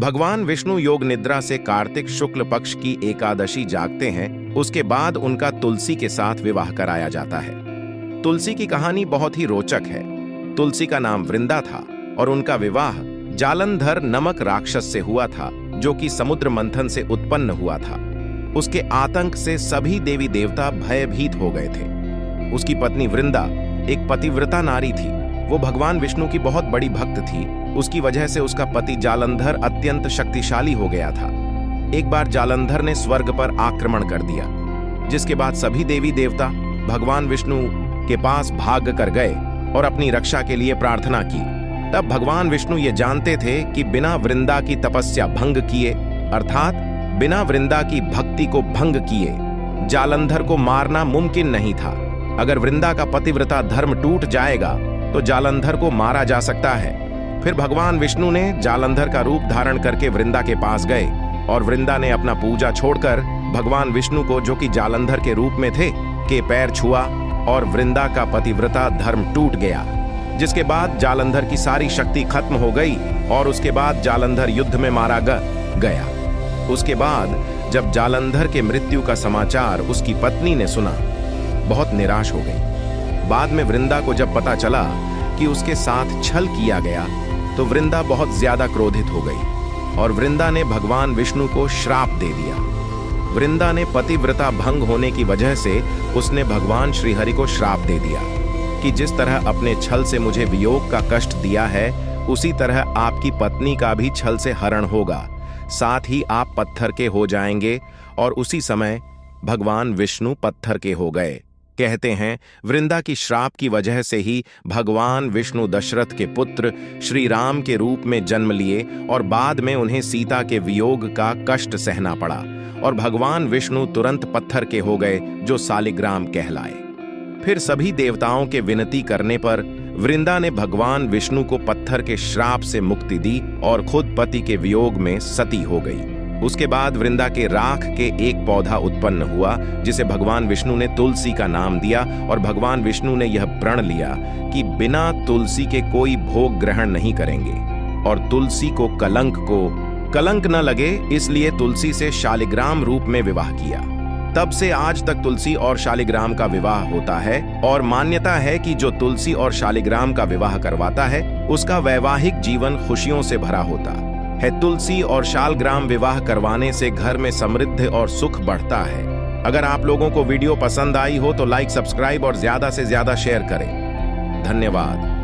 भगवान विष्णु योग निद्रा से कार्तिक शुक्ल पक्ष की एकादशी जागते हैं। उसके बाद उनका तुलसी के साथ विवाह कराया जाता है। तुलसी की कहानी बहुत ही रोचक है। तुलसी का नाम वृंदा था और उनका विवाह जालंधर नमक राक्षस से हुआ था, जो कि समुद्र मंथन से उत्पन्न हुआ था। उसके आतंक से सभी देवी देवता भयभीत हो गए थे। उसकी पत्नी वृंदा एक पतिव्रता नारी थी। वो भगवान विष्णु की बहुत बड़ी भक्त थी। उसकी वजह से उसका पति जालंधर अत्यंत शक्तिशाली हो गया था। एक बार जालंधर ने स्वर्ग पर आक्रमण कर दिया, जिसके बाद सभी देवी देवता भगवान विष्णु के पास भाग कर गए और अपनी रक्षा के लिए प्रार्थना की। तब भगवान विष्णु ये जानते थे कि बिना वृंदा की तपस्या भंग किए, अर्थात बिना वृंदा की भक्ति को भंग किए, जालंधर को मारना मुमकिन नहीं था। अगर वृंदा का पतिव्रता धर्म टूट जाएगा तो जालंधर को मारा जा सकता है। फिर भगवान विष्णु ने जालंधर का रूप धारण करके वृंदा के पास गए और वृंदा ने अपना पूजा छोड़कर भगवान विष्णु को, जो कि जालंधर के रूप में थे, के पैर छुआ और वृंदा का पतिव्रता धर्म टूट गया। जिसके बाद जालंधर की सारी शक्ति खत्म हो गई और उसके बाद जालंधर युद्ध में मारा गया। उसके बाद जब जालंधर के मृत्यु का समाचार उसकी पत्नी ने सुना, बहुत निराश हो गई। बाद में वृंदा को जब पता चला कि उसके साथ छल किया गया तो वृंदा बहुत ज्यादा क्रोधित हो गई और वृंदा ने भगवान विष्णु को श्राप दे दिया। वृंदा ने पतिव्रता भंग होने की वजह से उसने भगवान श्रीहरि को श्राप दे दिया कि जिस तरह अपने छल से मुझे वियोग का कष्ट दिया है, उसी तरह आपकी पत्नी का भी छल से हरण होगा, साथ ही आप पत्थर के हो जाएंगे। और उसी समय भगवान विष्णु पत्थर के हो गए। कहते हैं वृंदा की श्राप की वजह से ही भगवान विष्णु दशरथ के पुत्र श्री राम के रूप में जन्म लिए और बाद में उन्हें सीता के वियोग का कष्ट सहना पड़ा और भगवान विष्णु तुरंत पत्थर के हो गए, जो सालिग्राम कहलाए। फिर सभी देवताओं के विनती करने पर वृंदा ने भगवान विष्णु को पत्थर के श्राप से मुक्ति दी और खुद पति के वियोग में सती हो गई। उसके बाद वृंदा के राख के एक पौधा उत्पन्न हुआ, जिसे भगवान विष्णु ने तुलसी का नाम दिया और भगवान विष्णु ने यह प्रण लिया कि बिना तुलसी के कोई भोग ग्रहण नहीं करेंगे और तुलसी को कलंक न लगे, इसलिए तुलसी से शालिग्राम रूप में विवाह किया। तब से आज तक तुलसी और शालिग्राम का विवाह होता है और मान्यता है कि जो तुलसी और शालिग्राम का विवाह करवाता है उसका वैवाहिक जीवन खुशियों से भरा होता है। तुलसी और शालग्राम विवाह करवाने से घर में समृद्धि और सुख बढ़ता है। अगर आप लोगों को वीडियो पसंद आई हो तो लाइक, सब्सक्राइब और ज्यादा से ज्यादा शेयर करें। धन्यवाद।